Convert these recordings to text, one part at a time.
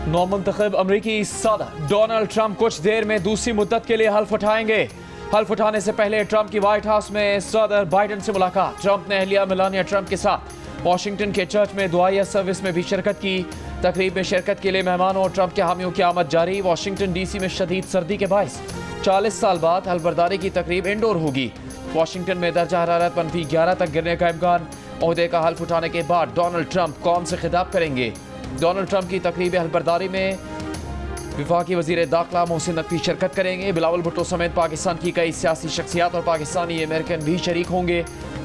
नौमुंतखब अमरीकी सदर Donald Trump कुछ देर में दूसरी मुद्दत के लिए हल्फ उठाएंगे। हल्फ उठाने से पहले ट्रंप की व्हाइट हाउस में सदर बाइडेन से मुलाकात। ट्रंप ने अहलिया मेलानिया ट्रंप के साथ वाशिंगटन के चर्च में दुआया सर्विस में भी शिरकत की। तकरीब में शिरकत के लिए मेहमानों और ट्रंप के हामियों की आमद जारी। वाशिंगटन डीसी में शदीद सर्दी के बायस 40 साल बाद हल्फबरदारी की तकरीब इंडोर होगी। वाशिंगटन में दर्जा हरारत -11 तक गिरने का इम्कान। ओहदे का हल्फ उठाने के बाद डोनाल्ड ट्रंप कौम से खिताब करेंगे। डोनाल्ड ट्रंप की तकरीब हल्फबरदारी में वफाकी वज़ीर दाखिला मोहसिन नकवी शिरकत करेंगे। बिलावल भुट्टो समेत पाकिस्तान की कई सियासी शख्सियात और पाकिस्तानी अमेरिकन भी शरीक होंगे।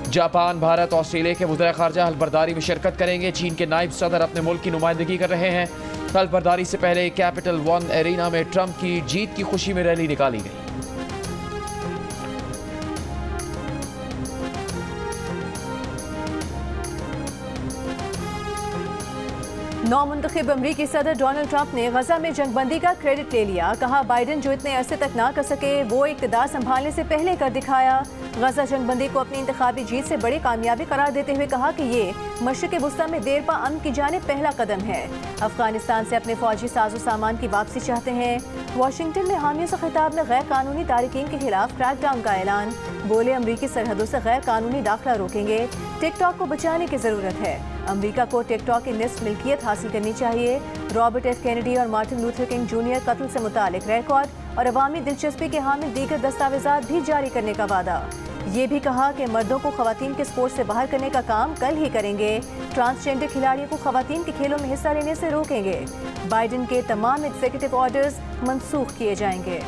जापान, भारत, ऑस्ट्रेलिया के वज़ीर ख़ारजा हल्फबरदारी में शिरकत करेंगे। चीन के नायब सदर अपने मुल्क की नुमाइंदगी कर रहे हैं। हल्फबरदारी से पहले कैपिटल वन एरिना में ट्रंप की जीत की खुशी में रैली निकाली गई। नौमुंतखब अमरीकी सदर डोनाल्ड ट्रंप ने गजा में जंगबंदी का क्रेडिट ले लिया। कहा बाइडेन जो इतने अरसे तक ना कर सके वो इक़्तिदार संभालने से पहले कर दिखाया। गजा जंगबंदी को अपनी इंतखाबी जीत से बड़ी कामयाबी करार देते हुए कहा कि ये मशरिक़ वुस्ता में देरपा अमन की जानिब पहला कदम है। अफगानिस्तान से अपने फौजी साजो सामान की वापसी चाहते हैं। वाशिंगटन में हामियों से खिताब में गैर कानूनी तारिकीन के खिलाफ क्रैकडाउन का ऐलान। बोले अमरीकी सरहदों से गैर कानूनी दाखिला रोकेंगे। टिकटॉक को बचाने की जरूरत है। अमेरिका को टिकटॉक की निस्फ मिल्कियत हासिल करनी चाहिए। रॉबर्ट एफ कैनेडी और मार्टिन लूथर किंग जूनियर कत्ल से मुतालिक रिकॉर्ड और अवामी दिलचस्पी के हामिल दीगर दस्तावेजात भी जारी करने का वादा। ये भी कहा कि मर्दों को खवातीन के स्पोर्ट्स से बाहर करने का काम कल ही करेंगे। ट्रांसजेंडर खिलाड़ियों को खवातीन के खेलों में हिस्सा लेने से रोकेंगे। बाइडेन के तमाम एग्जीक्यूटिव ऑर्डर्स मनसूख किए जाएंगे।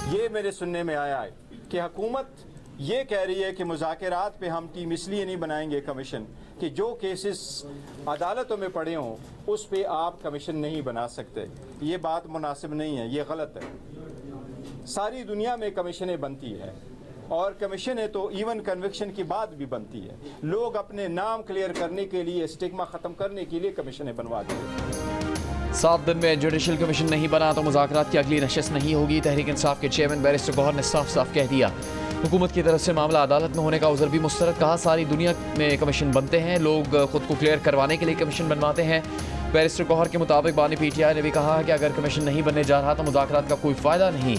ये मेरे सुनने में आया है कि हुकूमत ये कह रही है कि मुज़ाकरात पे हम टीम इसलिए नहीं बनाएंगे कमीशन कि जो केसेस अदालतों में पड़े हों उस पे आप कमीशन नहीं बना सकते। ये बात मुनासिब नहीं है, ये गलत है। सारी दुनिया में कमीशनें बनती है और कमीशनें तो इवन कन्विक्शन की बाद भी बनती है। लोग अपने नाम क्लियर करने के लिए, स्टिग्मा ख़त्म करने के लिए कमीशनें बनवाते हैं। 7 दिन में जुडिशल कमीशन नहीं बना तो मुज़ाकरात की अगली नशस्त नहीं होगी। तहरीक इंसाफ के चेयरमैन बैरिस्टर गौहर ने साफ साफ कह दिया। हुकूमत की तरफ से मामला अदालत में होने का उज़र भी मुस्तरद। कहा सारी दुनिया में कमीशन बनते हैं, लोग खुद को क्लियर करवाने के लिए कमीशन बनवाते हैं। बैरिस्टर गौहर के मुताबिक बानी PTI ने भी कहा कि अगर कमीशन नहीं बनने जा रहा तो मुज़ाकरात का कोई फ़ायदा नहीं।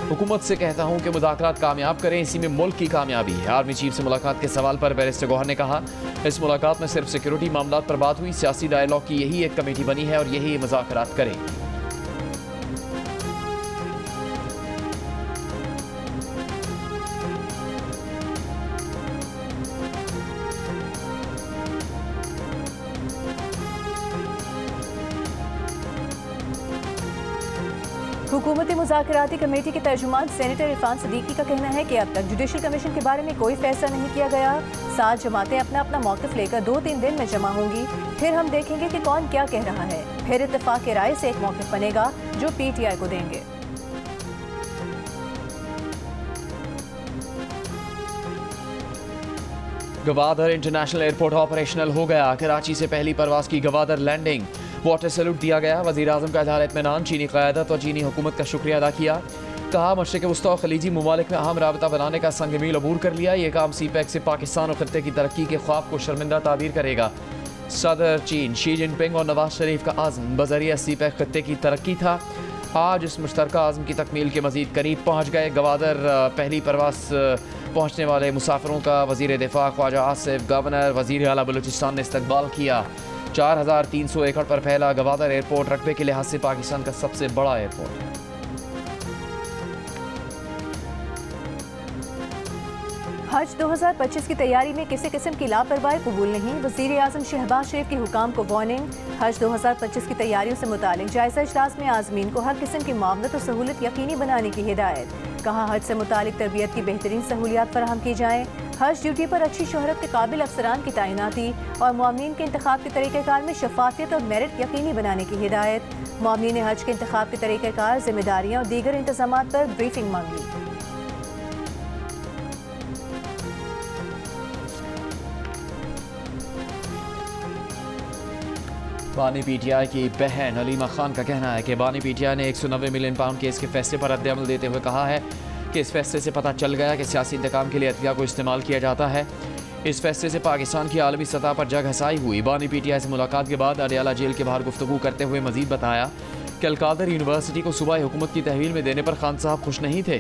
हुकूमत से कहता हूँ कि मुज़ाकरात कामयाब करें, इसी में मुल्क की कामयाबी है। आर्मी चीफ से मुलाकात के सवाल पर बैरिस्टर गौहर ने कहा इस मुलाकात में सिर्फ सिक्योरिटी मामलात पर बात हुई। सियासी डायलॉग की यही एक कमेटी बनी है और यही मुज़ाकरात करेगी। हुकूमती मुज़ाकराती कमेटी के तर्जुमान सेनेटर इरफान सदीकी का कहना है कि अब तक जुडिशल कमीशन के बारे में कोई फैसला नहीं किया गया। 7 जमातें अपना अपना मौक़िफ़ लेकर 2-3 दिन में जमा होंगी। फिर हम देखेंगे कि कौन क्या कह रहा है। फिर इत्तेफाक के राय से एक मौक़िफ़ बनेगा जो PTI को देंगे। गवादर इंटरनेशनल एयरपोर्ट ऑपरेशनल हो गया। कराची से पहली परवाज की गवादर लैंडिंग। वाटर सैल्यूट दिया गया। वज़ीर आज़म का इज़हार इत्मीनान। चीनी क़यादत और चीनी हुकूमत का शुक्रिया अदा किया। कहा मशरिक़ वुस्ता और खलीजी ममालिक में अहम राबता बनाने का संग मील अबूर कर लिया। ये काम CPEC से पाकिस्तान और खत्ते की तरक्की के ख्वाब को शर्मिंदा ताबीर करेगा। सदर चीन शी जिनपिंग और नवाज शरीफ का आज़म बज़रिया CPEC खत्ते की तरक्की था। आज इस मुश्तरका आज़म की तकमील के मज़ीद करीब पहुँच गए। गवादर पहली परवास पहुँचने वाले मुसाफिरों का वज़ीर दिफ़ा ख्वाजा आसिफ, गवर्नर, वज़ीर आला बलूचिस्तान ने इस्तकबाल किया। 4300 एकड़ पर फैला गवादर एयरपोर्ट रकबे के लिहाज से पाकिस्तान का सबसे बड़ा एयरपोर्ट है। हज 2025 की तैयारी में किसी किस्म की लापरवाही कबूल नहीं। वज़ीर आज़म शहबाज शरीफ की हुकाम को वार्निंग। हज 2025 की तैयारियों से मुतालिक जायज़ा इजलास में आज़मीन को हर किस्म की मामलत और सहूलत यकीनी बनाने की हिदायत। कहा हज से मुतालिक तरबियत की बेहतरीन सहूलियात फराहम की जाएँ। हज ड्यूटी पर अच्छी शोहरत के काबिल अफसरान की तैनाती और मुआमिनीन के इंतखाब के तरीक़ेकार में शफाफियत और मेरिट यकीनी बनाने की हिदायत। मुआमिनीन हज के इंतखाब के तरीक़ेकार, जिम्मेदारियाँ और दीगर इंतज़ामात पर ब्रीफिंग मांगी। बानी PTI की बहन अलीमा खान का कहना है कि बानी PTI ने 190 मिलियन पाउंड केस के फैसले पर रद्द-ए-अमल देते हुए कहा है कि इस फैसले से पता चल गया कि सियासी इंतकाम के लिए अदलिया को इस्तेमाल किया जाता है। इस फैसले से पाकिस्तान की आलमी सतह पर जग हसाई हुई। बानी PTI से मुलाकात के बाद अडयाला जेल के बाहर गुफ्तगू करते हुए मजीद बताया कि अलकादर यूनिवर्सिटी को सूबाई हुकूमत की तहवील में देने पर खान साहब खुश नहीं थे,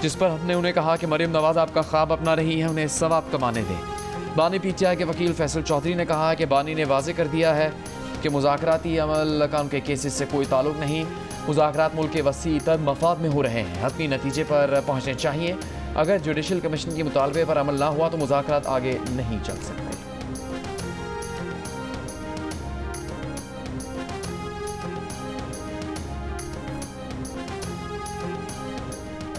जिस पर हमने उन्हें कहा कि मरीम नवाज आपका ख्वाब अपना रही है, उन्हें सवाब कमाने दें। बानी PTI के वकील फैसल चौधरी ने कहा कि बानी ने वाजे कर दिया है कि मुज़ाकराती अमल का उनके केसेस से कोई ताल्लुक नहीं। मुज़ाकरात मुल्क के वसी तर मफाद में हो रहे हैं, हतमी नतीजे पर पहुँचने चाहिए। अगर जुडिशल कमीशन के मुतालबे पर अमल ना हुआ तो मुज़ाकरात आगे नहीं चल सकते।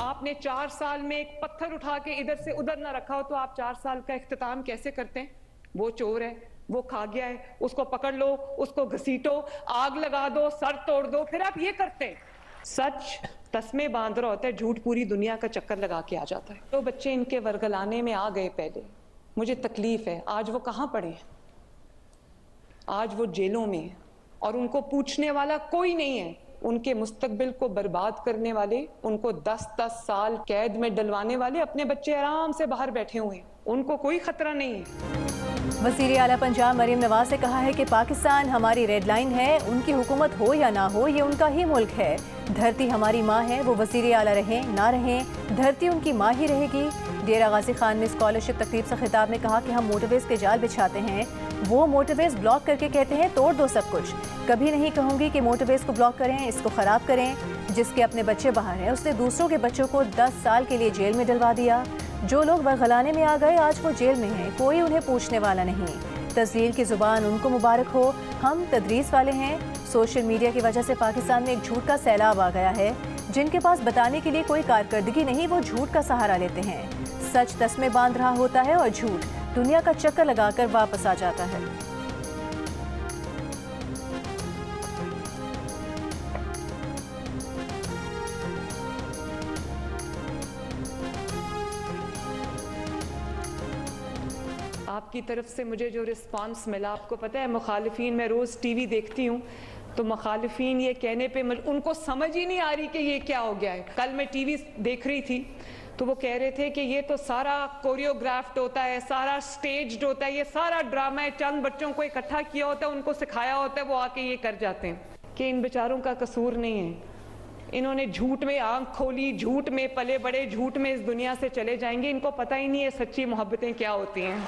आपने 4 साल में एक पत्थर उठा के इधर से उधर ना रखा हो तो आप 4 साल का इख्तिताम कैसे करते हैं? वो चोर है, वो खा गया है, उसको पकड़ लो, उसको घसीटो, आग लगा दो, सर तोड़ दो, फिर आप ये करते हैं। सच तस्मे बांध रहा होता है, झूठ पूरी दुनिया का चक्कर लगा के आ जाता है। तो बच्चे इनके वर्गलाने में आ गए पहले, मुझे तकलीफ है। आज वो कहाँ पड़े हैं? आज वो जेलों में है और उनको पूछने वाला कोई नहीं है। उनके मुस्तकबिल को बर्बाद करने वाले, उनको 10-10 साल कैद में डलवाने वाले अपने बच्चे आराम से बाहर बैठे हुए हैं, उनको कोई खतरा नहीं है। वज़ीर आला पंजाब मरीम नवाज ने कहा है कि पाकिस्तान हमारी रेड लाइन है, उनकी हुकूमत हो या ना हो ये उनका ही मुल्क है। धरती हमारी माँ है, वो वज़ीर आला रहें ना रहें, धरती उनकी माँ ही रहेगी। डेरा गाजी खान में स्कॉलरशिप तकरीब से खिताब में कहा कि हम मोटरवेज के जाल बिछाते हैं, वो मोटरवेज ब्लॉक करके कहते हैं तोड़ दो सब कुछ। कभी नहीं कहूँगी कि मोटरवेज को ब्लॉक करें, इसको ख़राब करें। जिसके अपने बच्चे बाहर हैं उसने दूसरों के बच्चों को 10 साल के लिए जेल में डलवा दिया। जो लोग बरगलाने में आ गए आज वो जेल में हैं, कोई उन्हें पूछने वाला नहीं। तज़लील की ज़ुबान उनको मुबारक हो, हम तदरीस वाले हैं। सोशल मीडिया की वजह से पाकिस्तान में एक झूठ का सैलाब आ गया है। जिनके पास बताने के लिए कोई कारकर्दगी नहीं वो झूठ का सहारा लेते हैं। सच तस्मे बांध रहा होता है और झूठ दुनिया का चक्कर लगाकर वापस आ जाता है। आपकी तरफ से मुझे जो रिस्पांस मिला, आपको पता है मुखालिफिन, मैं रोज़ टीवी देखती हूँ तो मुखालिफिन ये कहने पे उनको समझ ही नहीं आ रही कि ये क्या हो गया है। कल मैं टीवी देख रही थी तो वो कह रहे थे कि ये तो सारा कोरियोग्राफ्ड होता है, सारा स्टेज्ड होता है, ये सारा ड्रामा है, चंद बच्चों को इकट्ठा किया होता है, उनको सिखाया होता है, वो आके ये कर जाते हैं। कि इन बेचारों का कसूर नहीं है। इन्होंने झूठ में आंख खोली, झूठ में पले बड़े, झूठ में इस दुनिया से चले जाएंगे। इनको पता ही नहीं है सच्ची मोहब्बतें क्या होती हैं।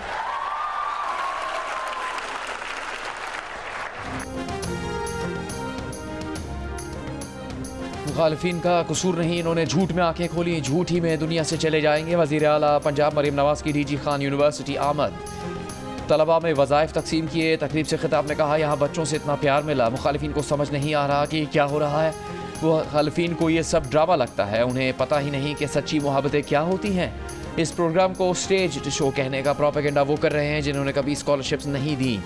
मुखालिफिन का कसूर नहीं, इन्होंने झूठ में आंखें खोली, झूठ ही में दुनिया से चले जाएंगे। वज़ीर आला पंजाब मरीम नवाज की DG खान यूनिवर्सिटी आमद। तलबा में वज़ाइफ तकसीम किए। तकरीब से खिताब में कहा यहाँ बच्चों से इतना प्यार मिला, मुखालिफिन को समझ नहीं आ रहा कि क्या हो रहा है। मुखालिफिन को ये सब ड्रामा लगता है, उन्हें पता ही नहीं कि सच्ची मोहब्बतें क्या होती हैं। इस प्रोग्राम को स्टेज शो कहने का प्रोपेगेंडा वो कर रहे हैं जिन्होंने कभी स्कॉलरशिप्स नहीं दी।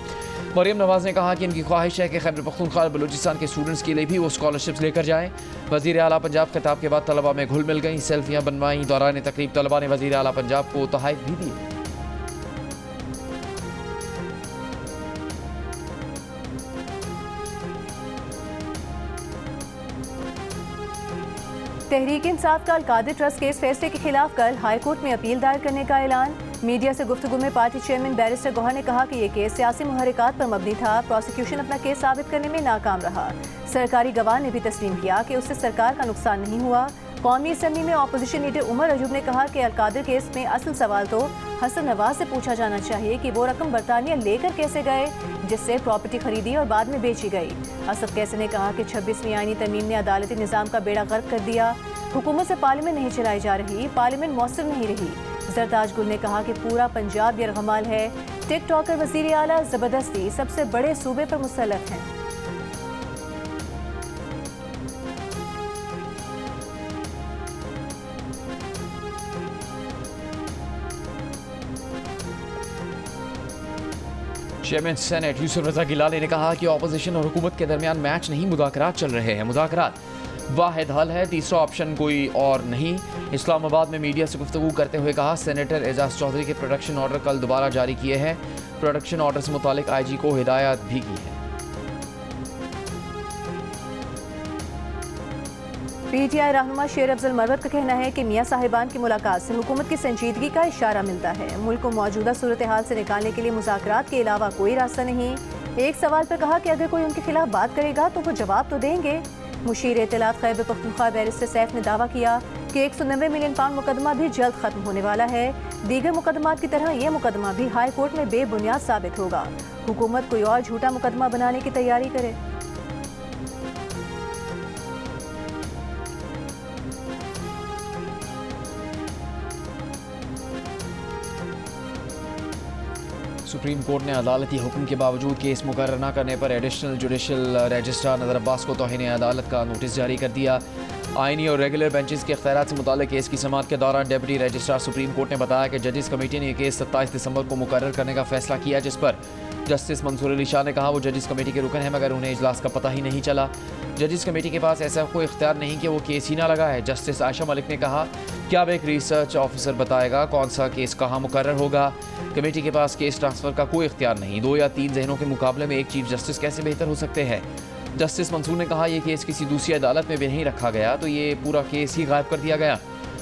मरीम नवाज ने कहा कि इनकी ख्वाहिश है कि खैबर पख्तूनख्वा बलूचिस्तान के स्टूडेंट्स के लिए भी वो स्कॉलरशिप्स लेकर जाएं। वज़ीर आला पंजाब खिताब के बाद तलबा में घुल मिल गई, सेल्फियाँ बनवाई। दौरान तकरीब तलबा ने वज़ीर आला पंजाब को तोहफ़े भी दिए। तहरीक इंसाफ का अलकादर ट्रस्ट के इस फैसले के खिलाफ कल हाई कोर्ट में अपील दायर करने का ऐलान। मीडिया से गुफ्तगू में पार्टी चेयरमैन बैरिस्टर गौहर ने कहा कि ये केस सियासी मुहर्रिकात पर मबनी था। प्रोसिक्यूशन अपना केस साबित करने में नाकाम रहा। सरकारी गवाह ने भी तस्लीम किया कि उससे सरकार का नुकसान नहीं हुआ। कौमी असम्बली में अपोजिशन लीडर उमर अजूब ने कहा कि अलकादर केस में असल सवाल तो हसन नवाज से पूछा जाना चाहिए कि वो रकम बरतानिया लेकर कैसे गए जिससे प्रॉपर्टी खरीदी और बाद में बेची गई। असद कैसे ने कहा कि 26वीं आईनी तरमीम ने अदालती निज़ाम का बेड़ा गर्क कर दिया। हुकूमत से पार्लियामेंट नहीं चलाई जा रही, पार्लियामेंट मौसर नहीं रही। जरताज गुल ने कहा कि पूरा पंजाब यरगमाल है। टिकटॉकर वज़ीर आला ज़बरदस्ती सबसे बड़े सूबे पर मुसल्लत हैं। चेयरमैन सेनेट यूसुफ रजा गिलानी ने कहा कि अपोजिशन और हुकूमत के दरमियान मैच नहीं, मुज़ाकरात चल रहे हैं। मुज़ाकरात वाहिद हल है, तीसरा ऑप्शन कोई और नहीं। इस्लामाबाद में मीडिया से गुफ्तगू करते हुए कहा सेनेटर एजाज चौधरी के प्रोडक्शन ऑर्डर कल दोबारा जारी किए हैं। प्रोडक्शन ऑर्डर से मुतालिक IG को हिदायत भी की है। PTI रहनुमा शेर अफजल मरवत का कहना है कि मियाँ साहिबान की मुलाकात से हुकूमत की संजीदगी का इशारा मिलता है। मुल्क को मौजूदा सूरत हाल से निकालने के लिए मुज़ाकरात के अलावा कोई रास्ता नहीं। एक सवाल पर कहा कि अगर कोई उनके खिलाफ बात करेगा तो वो जवाब तो देंगे। मुशीर इत्तलात खैबर पख्तूनख्वा बैरिस्टर सैफ ने दावा किया कि 190 मिलियन पाउंड मुकदमा भी जल्द खत्म होने वाला है। दीगर मुकदमात की तरह ये मुकदमा भी हाई कोर्ट में बेबुनियाद साबित होगा। हुकूमत कोई और झूठा मुकदमा बनाने की तैयारी करे। सुप्रीम कोर्ट ने अदालती हुक्म के बावजूद केस मुकर्रर न करने पर एडिशनल जुडिशल रजिस्ट्रार नज़र अब्बास को तौहीन अदालत का नोटिस जारी कर दिया। आइनी और रेगुलर बेंचेस के इख्तियारात से मुताल्लिक केस की समाअत के दौरान डिप्टी रजिस्ट्रार सुप्रीम कोर्ट ने बताया कि जजेस कमेटी ने यह केस 27 दिसंबर को मुकर्रर करने का फैसला किया, जिस पर जस्टिस मंसूर अली शाह ने कहा वो जजेस कमेटी के रुकन हैं मगर उन्हें इजलास का पता ही नहीं चला। जजेस कमेटी के पास ऐसा कोई इख्तियार नहीं कि वो केस ही ना लगाए। जस्टिस आयशा मलिक ने कहा कि अब एक रिसर्च ऑफिसर बताएगा कौन सा केस कहाँ मुकर्रर होगा। कमेटी के पास केस ट्रांसफ़र का कोई इख्तियार नहीं। 2 या 3 जहनों के मुकाबले में एक चीफ जस्टिस कैसे बेहतर हो सकते हैं। जस्टिस मंसूर ने कहा यह केस किसी दूसरी अदालत में भी नहीं रखा गया तो ये पूरा केस ही गायब कर दिया गया।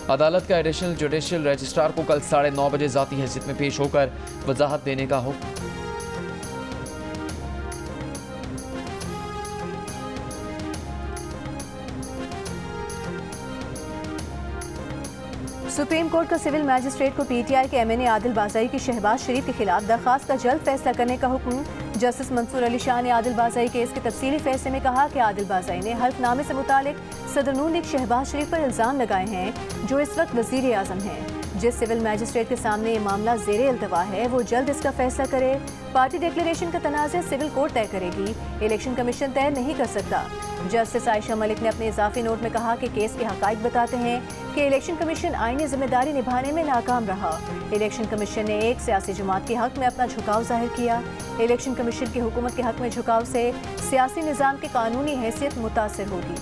अदालत का एडिशनल जुडिशल रजिस्ट्रार को कल 9:30 बजे ज़ाती हैसियत में पेश होकर वजाहत देने का हुक्म। सुप्रीम कोर्ट का सिविल मैजिस्ट्रेट को PTI के MNA आदिल बाज़ाई की शहबाज शरीफ के खिलाफ दरखास्त का जल्द फैसला करने का हुक्म। जस्टिस मंसूर अली शाह ने आदिल बाज़ाई केस के तफसीली फैसले में कहा कि आदिल बाज़ाई ने हल्फनामे से मुतालिक सदर नून लीग शहबाज शरीफ पर इल्ज़ाम लगाए हैं जो इस वक्त वज़ीर आज़म हैं। जिस सिविल मैजिस्ट्रेट के सामने ये मामला ज़ेरे इल्तवा है वो जल्द इसका फैसला करे। पार्टी डिक्लेरेशन का तनाज़ा सिविल कोर्ट तय करेगी, इलेक्शन कमीशन तय नहीं कर सकता। जस्टिस आयशा मलिक ने अपने इजाफी नोट में कहा कि केस के हक़ाइक़ बताते हैं कि इलेक्शन कमीशन आईनी जिम्मेदारी निभाने में नाकाम रहा। इलेक्शन कमीशन ने एक सियासी जमात के हक़ में अपना झुकाव जाहिर किया। इलेक्शन कमीशन की हुकूमत के हक़ में झुकाव से सियासी निज़ाम की कानूनी हैसियत मुतासर होगी।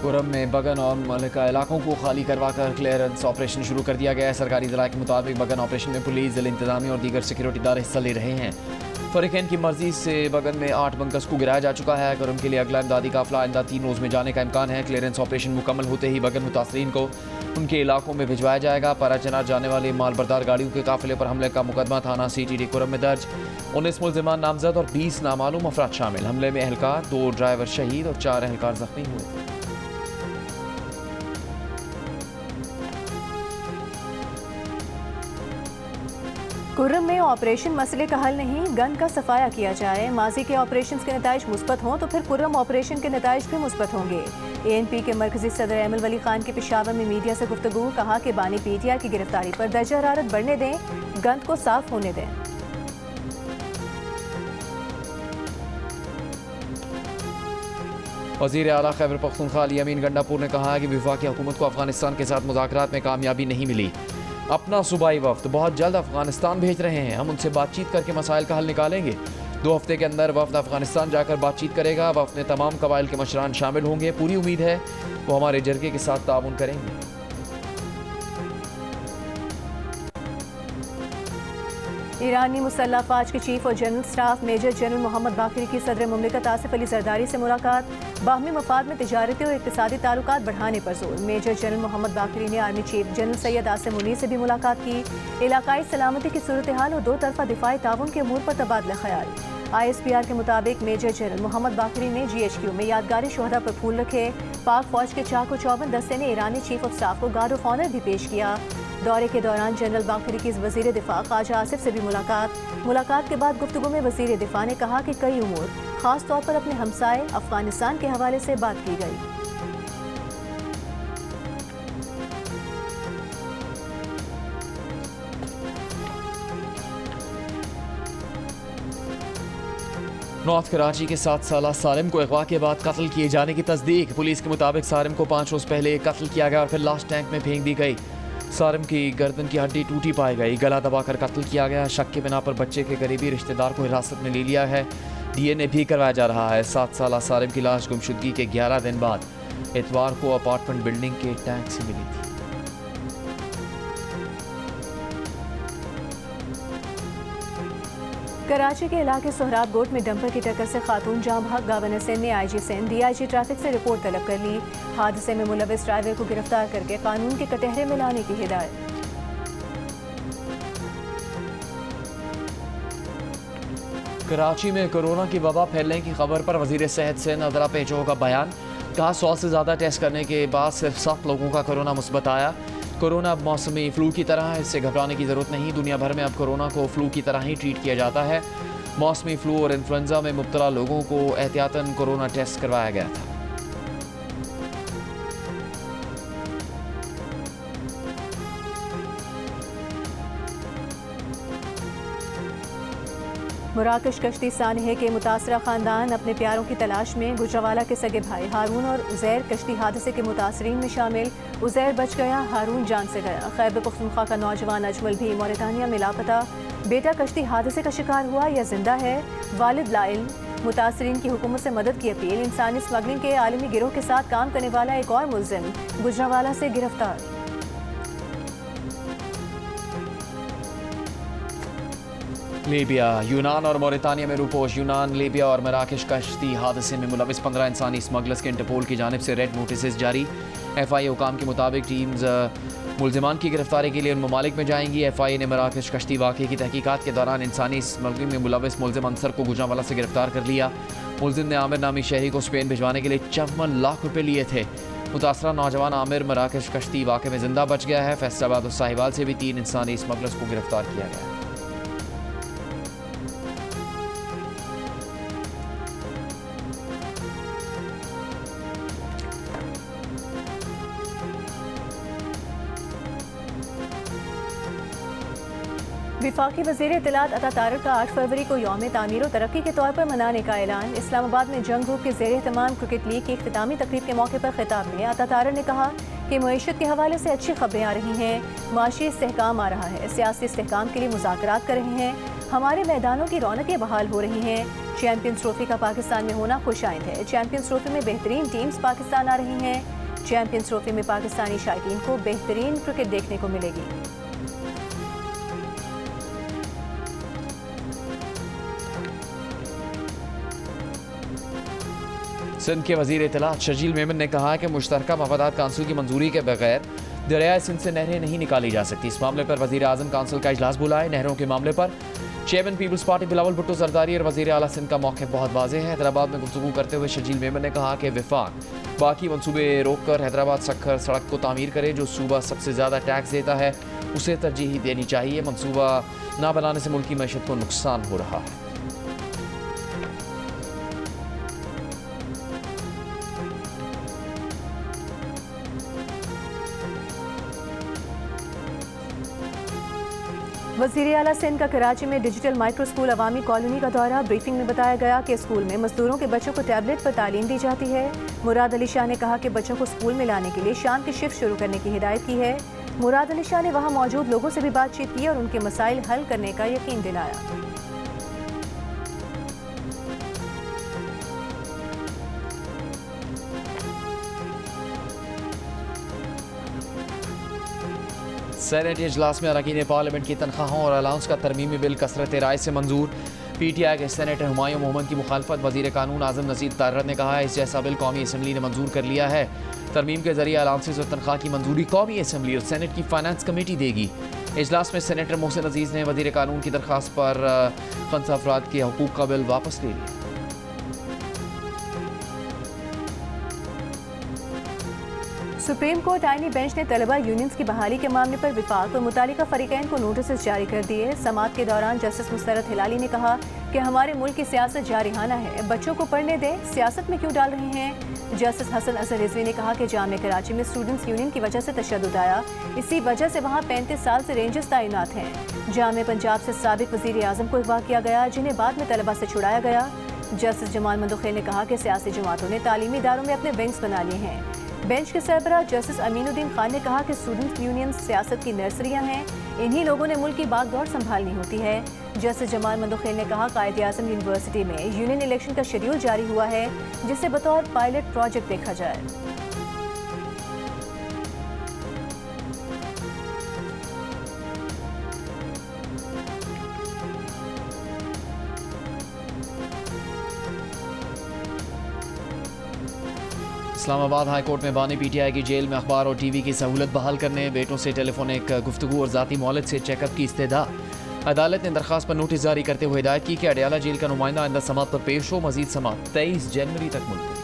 कुरम में बगन और मलिका इलाकों को खाली करवाकर क्लियरेंस ऑपरेशन शुरू कर दिया गया है। सरकारी ज़राए के मुताबिक बगन ऑपरेशन में पुलिस, ज़िला इंतज़ामी और दीगर सिक्योरिटी इदारे हिस्सा ले रहे हैं। फ़रीक़ैन की मर्जी से बगन में 8 बंकर्स को गिराया जा चुका है। कुरम के लिए अगला इमदादी काफिला आइंदा 3 रोज़ में जाने का इम्कान है। क्लियरेंस ऑपरेशन मुकम्मल होते ही बगन मुतासरीन को उनके इलाकों में भिजवाया जाएगा। पराचनार जाने वाले मालबरदार गाड़ियों के काफिले पर हमले का मुकदमा थाना CTD कुरम में दर्ज। 19 मुल्ज़िमान नामजद और 20 नामालूम अफराद शामिल। हमले में एहलकार, 2 ड्राइवर शहीद और 4 एहलकार जख्मी हुए। कुर्रम में ऑपरेशन मसले का हल नहीं, गन का सफाया किया जाए। माजी के ऑपरेशन के नताइज मुस्बत हों तो फिर कुर्रम ऑपरेशन के नताइज भी मुस्बत होंगे। ANP के मरकजी सदर एमल वली खान की पेशावर में मीडिया से गुफ्तगू, कहा कि बानी PTI की गिरफ्तारी पर दर्जा हरारत बढ़ने दें, गंद को साफ होने दें। वज़ीर आला खैबर पख्तूनख्वा अली अमीन गंडापुर ने कहा कि वफाकी हुकूमत को अफगानिस्तान के साथ मुज़ाकरात में कामयाबी नहीं मिली। अपना सूबाई वफ्द बहुत जल्द अफगानिस्तान भेज रहे हैं। हम उनसे बातचीत करके मसाइल का हल निकालेंगे। 2 हफ्ते के अंदर वफ्द अफगानिस्तान जाकर बातचीत करेगा। वफ्द में तमाम कबाइल के मशरान शामिल होंगे। पूरी उम्मीद है वो हमारे जरगे के साथ ताउन करेंगे। ईरानी मुसल्लह अफवाज के चीफ और general staff major general Mohammad Bagheri की सदर मुमलिकत आसिफ अली जरदारी से मुलाकात। बाहमी मफाद में तिजारती और इक़्तिसादी ताल्लुकात बढ़ाने पर जोर। मेजर जनरल मोहम्मद बाकरी ने army chief general Syed Asim Munir से भी मुलाकात की। इलाकाई सलामती की सूरत हाल और 2 तरफा दिफाई ताउन के अमूर पर तबादला ख्याल। ISPR के मुताबिक मेजर जनरल मोहम्मद बाकरी ने GHQ में यादगारी शोहदा पर फूल रखे। पाक फौज के 454 दस्ते ने ईरानी चीफ ऑफ स्टाफ को गार्ड ऑफ ऑनर भी पेश किया। दौरे के दौरान जनरल बाकरी की वज़ीर दिफा ख्वाजा आसिफ से भी मुलाकात के बाद गुफ्तगू में वज़ीर दिफा ने कहा कि कई उमूर खास तौर पर अपने हमसाए अफगानिस्तान के हवाले से बात की गई। नॉर्थ कराची के 7 साला सालिम को अगवा के बाद कत्ल किए जाने की तस्दीक। पुलिस के मुताबिक सालिम को 5 रोज़ पहले कत्ल किया गया और फिर लाश टैंक में फेंक दी गई। सालिम की गर्दन की हड्डी टूटी पाई गई, गला दबाकर कत्ल किया गया। शक के बिना पर बच्चे के करीबी रिश्तेदार को हिरासत में ले लिया है। DNA भी करवाया जा रहा है। 7 साला सालिम की लाश गुमशुदगी के 11 दिन बाद इतवार को अपार्टमेंट बिल्डिंग के टैंक से मिली थी। कराची के इलाके सोहराब गोट में डंपर की टक्कर से खातून जाम भाग। गवर्नर सिंध ने IG सिंध DIG ट्रैफिक से रिपोर्ट तलब कर ली। हादसे में मुलविस ड्राइवर को गिरफ्तार करके कानून के कटहरे में लाने की हिदायत। कराची में कोरोना की वबा फैलने की खबर पर वजीर सेहत सिंध अदरा पेचो का बयान। कहा 100 से ज़्यादा टेस्ट करने के बाद सिर्फ 7 लोगों का कोरोना मुस्बत आया। कोरोना अब मौसमी फ्लू की तरह है, इससे घबराने की ज़रूरत नहीं। दुनिया भर में अब कोरोना को फ्लू की तरह ही ट्रीट किया जाता है। मौसमी फ्लू और इन्फ्लुएंजा में मुब्तला लोगों को एहतियातन कोरोना टेस्ट करवाया गया था। मुराकश कश्ती सानहे के मुतासरा खानदान अपने प्यारों की तलाश में। गुजरावाला के सगे भाई हारून और उज़ैर कश्ती हादसे के मुतासरीन में शामिल। उज़ैर बच गया, हारून जान से गया। खैबर पख्तूनख्वा का नौजवान अजमल भी मौरितानिया में लापता। बेटा कश्ती हादसे का शिकार हुआ या जिंदा है, वालिद लाइल। मुतासरीन की हुकूमत से मदद की अपील। इंसानी स्मगलिंग के आलमी गिरोह के साथ काम करने वाला एक और मुलजिम गुजरावाला से गिरफ्तार। लीबिया, यूनान और मौरितानिया में रूपोश। यूनान, लीबिया और मराकश कश्ती हादसे में मुलविस 15 इंसानी स्मगलर्स के इंटरपोल की जानिब से रेड नोटिस जारी। FI हुकाम के मुताबिक टीम्स मुलजिमान की गिरफ्तारी के लिए उन ममालिक में जाएंगी। FI ने मराकश कश्ती वाक़े की तहकीकात के दौरान इंसानी स्मगलिंग में मुलविस मुलजिम अंसर को गुजरावाला से गिरफ्तार कर लिया। मुलजिम ने आमिर नामी शहरी को स्पेन भिजवाने के लिए 54 लाख रुपये लिए थे। मुतासरा नौजवान आमिर मराकश कश्ती वाक़े में जिंदा बच गया है। फैसलाबाद और साहिवाल से भी 3 इंसानी स्मगलर्स को गिरफ्तार किया गया है। विफाकी वज़ीर इत्तलात अता तारक का 8 फरवरी को यौम तामीर और तरक्की के तौर पर मनाने का ऐलान। इस्लामाबाद में जंग ग्रुप के ज़ेर एहतमाम क्रिकेट लीग की इख्तितामी तकरीब के मौके पर खिताब में अता तारक ने कहा कि मईशत के हवाले से अच्छी खबरें आ रही हैं, माशी इस्तेहकाम आ रहा है, सियासी इस्तेहकाम के लिए मुज़ाकरात कर रहे हैं, हमारे मैदानों की रौनकें बहाल हो रही हैं। चैम्पियंस ट्रॉफी का पाकिस्तान में होना खुशाइंद है। चैम्पियंस ट्रॉफी में बेहतरीन टीम्स पाकिस्तान आ रही हैं। चैम्पियंस ट्रॉफी में पाकिस्तानी शायकीन को बेहतरीन क्रिकेट देखने को मिलेगी। सिंध के वजीर इत्तलात शर्जील मेमन ने कहा कि मुश्तरका मफादात काउंसिल की मंजूरी के बगैर दरियाए सिंध से नहरें नहीं निकाली जा सकती। इस मामले पर वजीर आज़म काउंसिल का इजलास बुलाए। नहरों के मामले पर चेयरमैन पीपल्स पार्टी बिलावल भुट्टो जरदारी और वजीर आला सिंध का मौक़िफ़ बहुत वाज़ेह है। हैदराबाद में गुफ्तगू करते हुए शर्जील मेमन ने कहा कि विफाक बाकी मनसूबे रोक कर हैदराबाद सक्खर सड़क को तामीर करे। जो सूबा सबसे ज़्यादा टैक्स देता है उसे तरजीह देनी चाहिए। मनसूबा ना बनाने से मुल्क की मैशत को नुकसान हो रहा है। वज़ीर आला सिंध का कराची में डिजिटल माइक्रो स्कूल अवामी कॉलोनी का दौरा। ब्रीफिंग में बताया गया कि स्कूल में मजदूरों के बच्चों को टैबलेट पर तालीम दी जाती है। मुराद अली शाह ने कहा कि बच्चों को स्कूल में लाने के लिए शाम की शिफ्ट शुरू करने की हिदायत की है। मुराद अली शाह ने वहां मौजूद लोगों से भी बातचीत की और उनके मसाइल हल करने का यकीन दिलाया। सेनेट इजलास में अरकान पार्लियामेंट की तनख्वाहों और अलाउंस का तरमीमी बिल कसरत राय से मंजूर। PTI के सेनेटर हुमायूं मोहम्मद की मुखालफत। वजीर कानून आज़म नज़ीर तारर ने कहा इस जैसा बिल कौमी असम्बली ने मंजूर कर लिया है। तरमीम के जरिए अलाउंसेस और तनख्वाह की मंजूरी कौमी असम्बली और सेनेट की फाइनेंस कमेटी देगी। इजलास में सेनेटर मोहसिन अजीज़ ने वजीर कानून की दरख्वास्त पर 5 अफराद के हकूक़ का बिल वापस ले लिया। सुप्रीम कोर्ट आईनी बेंच ने तलबा यूनियंस की बहाली के मामले पर विफाक और मुतालिका फरीकैन को नोटिस जारी कर दिए। समाअत के दौरान जस्टिस मुस्तरद हिलाली ने कहा कि हमारे मुल्क की सियासत जारिहाना है, बच्चों को पढ़ने दें, सियासत में क्यों डाल रहे हैं। जस्टिस हसन अजहर रिजवी ने कहा कि जामे कराची में स्टूडेंट्स यूनियन की वजह से तशद्दुद आया, इसी वजह से वहाँ 35 साल से रेंजर्स तैनात हैं। जामे पंजाब से साबिक वज़ीर आज़म को अगवा किया गया, जिन्हें बाद में तलबा से छुड़ाया गया। जस्टिस जमाल मंदोखेल ने कहा कि सियासी जमातों ने तालीमी इदारों में अपने विंग्स बना लिए हैं। बेंच के सरबराह जस्टिस अमीनुद्दीन खान ने कहा कि स्टूडेंट यूनियन सियासत की नर्सरियां हैं, इन्हीं लोगों ने मुल्क की बागडोर संभालनी होती है। जस्टिस जमाल मंदोखेल ने कहा कायद-ए-आज़म यूनिवर्सिटी में यूनियन इलेक्शन का शेड्यूल जारी हुआ है, जिसे बतौर पायलट प्रोजेक्ट देखा जाए। इस्लामाबाद हाई कोर्ट में बानी पीटीआई की जेल में अखबार और टीवी की सहूलत बहाल करने, बेटों से टेलीफोनिक गुफ्तगू और ज़ाती मोहलत से चेकअप की इस्तदा। अदालत ने दरखास्त पर नोटिस जारी करते हुए हिदायत की कि अडयाला जेल का नुमाइंदा आइंदा समात पर पेश हो। मजीद समात 23 जनवरी तक मुलतवी।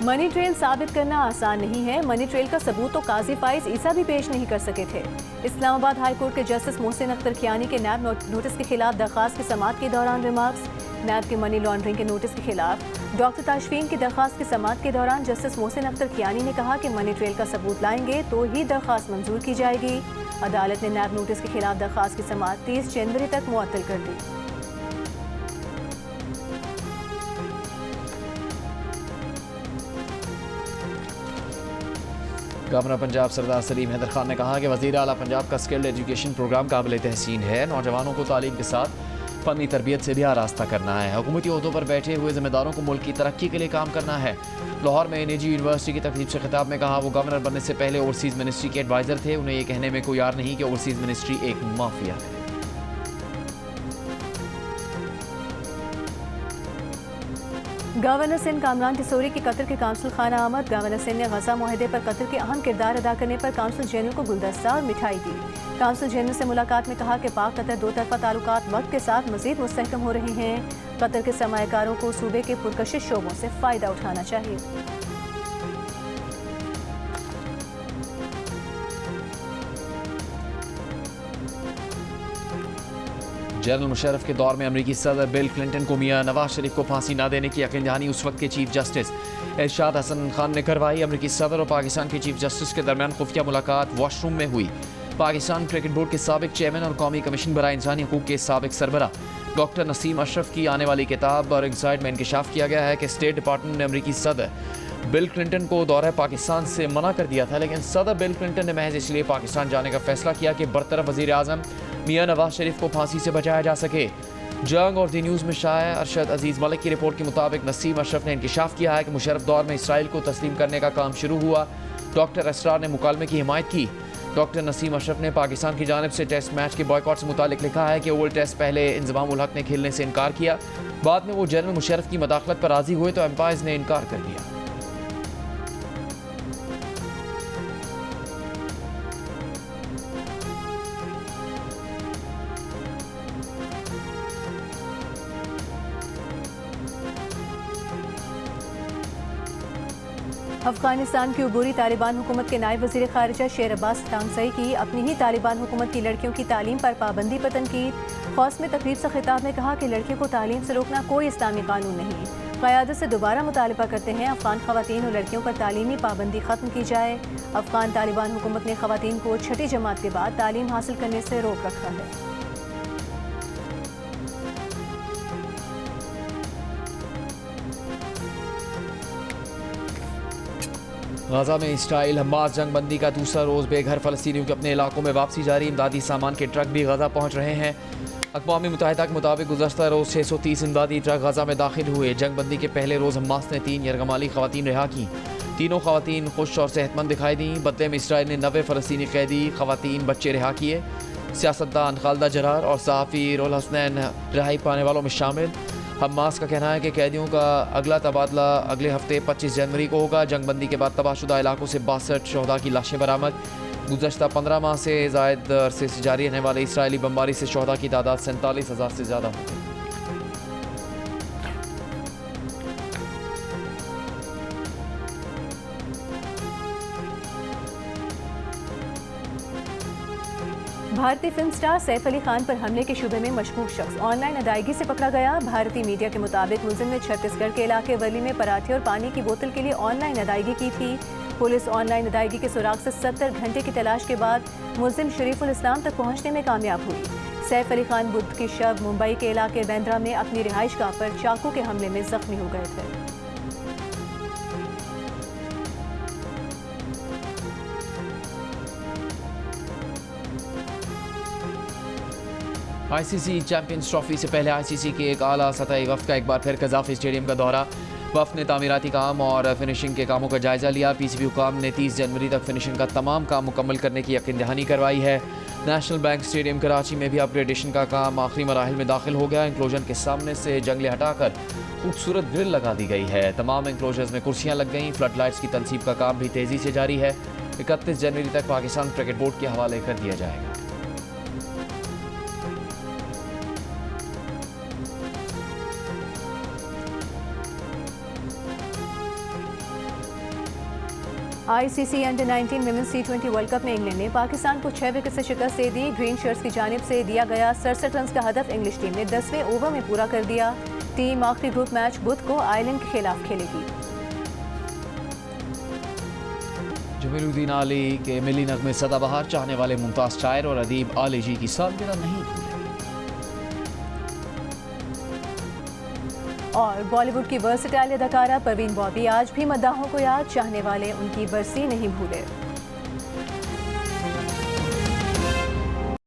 मनी ट्रेल साबित करना आसान नहीं है। मनी ट्रेल का सबूत तो काजी फाइज ईसा भी पेश नहीं कर सके थे। इस्लामाबाद हाई कोर्ट के जस्टिस मोहसिन अख्तर कियानी के नैब नोटिस के खिलाफ दरखास्त की समात के दौरान रिमार्क्स। नैब के मनी लॉन्ड्रिंग के नोटिस के खिलाफ डॉक्टर ताशफीन की दरखास्त की समात के दौरान जस्टिस मोहसिन अख्तर कियानी ने कहा कि मनी ट्रेल का सबूत लाएंगे तो ही दरखास्त मंजूर की जाएगी। अदालत ने नैब नोटिस के खिलाफ दरखास्त की समात 30 जनवरी तक मुअत्तल कर दी। गवर्नर पंजाब सरदार सलीम हैदर खान ने कहा कि वज़ीर आला पंजाब का स्किल्ड एजुकेशन प्रोग्राम काबिल तहसीन है। नौजवानों को तालीम के साथ फ़नी तरबियत से भी आरास्ता करना है। हुकूमती ओहदों पर बैठे हुए ज़िम्मेदारों को मुल्क की तरक्की के लिए काम करना है। लाहौर में निजी यूनिवर्सिटी की तकरीब से खिताब में कहा वो गवर्नर बनने से पहले ओवरसीज़ मिनिस्ट्री के एडवाइज़र थे। उन्हें यह कहने में कोई यार नहीं कि ओवरसीज़ मिनिस्ट्री एक माफिया है। गवर्नर सिंध कामरान टिसोरी की कतर के काउंसिल खाना आमद। गवर्नर सिंध ने गजा मुआहदे पर कतर के अहम किरदार अदा करने पर काउंसिल जनरल को गुलदस्ता और मिठाई दी। काउंसिल जनरल से मुलाकात में कहा कि पाक कतर दो तरफा ताल्लुकात वक्त के साथ मजीद मुस्तहकम हो रहे हैं। कतर के सरमायाकारों को सूबे के पुरकशिश शोबों से फ़ायदा उठाना चाहिए। जनरल मुशर्रफ के दौर में अमरीकी सदर बिल क्लिंटन को मियां नवाज शरीफ को फांसी न देने की यकीन दहानी उस वक्त के चीफ जस्टिस इरशाद हसन खान ने करवाई। अमरीकी सदर और पाकिस्तान के चीफ जस्टिस के दरमियान खुफिया मुलाकात वॉशरूम में हुई। पाकिस्तान क्रिकेट बोर्ड के साबिक चेयरमैन और कौमी कमीशन बराए इंसानी हकूक़ के साबिक सरबरा डॉक्टर नसीम अशरफ की आने वाली किताब और वेबसाइट में इंकशाफ किया गया है कि स्टेट डिपार्टमेंट ने अमरीकी सदर बिल क्लिंटन को दौरा पाकिस्तान से मना कर दिया था, लेकिन सदर बिल क्लिंटन ने महज इसलिए पाकिस्तान जाने का फैसला किया कि बरतरफ वज़ीर आज़म मियां नवाज शरीफ को फांसी से बचाया जा सके। जंग और दी न्यूज़ में शाया अरशद अजीज़ मलिक की रिपोर्ट के मुताबिक नसीम अशरफ ने इंकशाफ किया है कि मुशर्रफ दौर में इसराइल को तस्लीम करने का काम शुरू हुआ। डॉक्टर असरार ने मुकालमे की हिमायत की। डॉक्टर नसीम अशरफ ने पाकिस्तान की जानिब से टेस्ट मैच के बॉयकॉट से मुतालिक लिखा है कि ओवल टेस्ट पहले इंज़माम उल हक ने खेलने से इनकार किया, बाद में वो जनरल मुशर्रफ की मदाखलत पर राज़ी हुए तो एम्पायर्स ने इनकार कर दिया। अफगानिस्तान की उबूरी तालिबान हुकूमत के नायब वज़ीर ख़ारिजा शेर अब्बास तांगसई की अपनी ही तालिबान हुकूमत की लड़कियों की तालीम पर पाबंदी पर तनकीद। खौस में तकरीब से खिताब में कहा कि लड़कियों को तालीम से रोकना कोई इस्लामी कानून नहीं। क़यादत से दोबारा मुतालबा करते हैं अफ़गान ख़वातीन और लड़कियों पर तालीमी पाबंदी ख़त्म की जाए। अफ़गान तालिबान हुकूमत ने ख़वातीन को छठी जमात के बाद तालीम हासिल करने से रोक रखा है। गाजा में इसराइल हमास जंगबंदी का दूसरा रोज़ बेघर फ़लस्तीनियों के अपने इलाकों में वापसी जारी। इमदादी सामान के ट्रक भी गाजा पहुँच रहे हैं। अक़वाम मुत्तहिदा के मुताबिक गुज़श्ता रोज़ 630 इमदादी ट्रक गाजा में दाखिल हुए। जंगबंदी के पहले रोज़ हमास ने 3 यरगमाली ख़वातीन रिहा की। तीनों ख़वातीन खुश और सेहतमंद दिखाई दी। बदले में इसराइल ने 90 फ़लस्तीनी कैदी, ख़वातीन, बच्चे रिहा किए। सियासतदान खालिदा जरार और सहाफ़ी रोल हसनैन रिहाई पाने वालों में शामिल। हमास का कहना है कि कैदियों का अगला तबादला अगले हफ्ते 25 जनवरी को होगा। जंगबंदी के बाद तबाहशुदा इलाकों से 62 शहदा की लाशें बरामद। गुज़श्ता 15 माह से ज़ायद अरसे से जारी रहने वाले इसराइली बमबारी से शहदा की तादाद 47,000 से ज़्यादा हो गई। भारतीय फिल्म स्टार सैफ अली खान पर हमले के शुबे में मशकूक शख्स ऑनलाइन अदायगी से पकड़ा गया। भारतीय मीडिया के मुताबिक मुलजिम ने छत्तीसगढ़ के इलाके वर्ली में पराठे और पानी की बोतल के लिए ऑनलाइन अदायगी की थी। पुलिस ऑनलाइन अदायगी के सुराग से 70 घंटे की तलाश के बाद मुलजिम शरीफुल इस्लाम तक पहुंचने में कामयाब हुई। सैफ अली खान बुध की शब मुंबई के इलाके बैंद्रा में अपनी रिहाइशगाह पर चाकू के हमले में जख्मी हो गए थे। ICC चैंपियंस ट्रॉफी से पहले ICC के एक आला सतही वफ्द का एक बार फिर कज़ाफ़ी स्टेडियम का दौरा। वफ़द ने तामीराती काम और फिनिशिंग के कामों का जायज़ा लिया। पीसीबी हुकाम ने 30 जनवरी तक फिनिशिंग का तमाम काम मुकम्मल करने की यकीन दहानी करवाई है। नेशनल बैंक स्टेडियम कराची में भी अपग्रेडेशन का काम आखिरी मराहिल में दाखिल हो गया। इंक्लोजर के सामने से जंगले हटाकर खूबसूरत ग्रिल लगा दी गई है। तमाम इंक्लोजर्स में कुर्सियाँ लग गई। फ्लड लाइट्स की तनसीब का काम भी तेज़ी से जारी है। 31 जनवरी तक पाकिस्तान क्रिकेट बोर्ड के हवाले कर दिया जाएगा। ICC under 19 women's T20 world cup में इंग्लैंड ने पाकिस्तान को 6 विकेट से शिकस्त दे दी। ग्रीन शर्ट्स की जानिब से दिया गया 67 रन का हदफ इंग्लिश टीम ने 10वें ओवर में पूरा कर दिया। टीम आखिरी ग्रुप मैच बुध को आयरलैंड के खिलाफ खेलेगी। जमीलुद्दीन आली के मिली नगमे सदाबहार चाहने वाले मुमताज़ शायर और अदीब आली जी की सालगिरह नहीं भूले। और बॉलीवुड की वर्सेटाइल अदाकारा परवीन बॉबी आज भी मद्दाहों को याद, चाहने वाले उनकी बरसी नहीं भूले।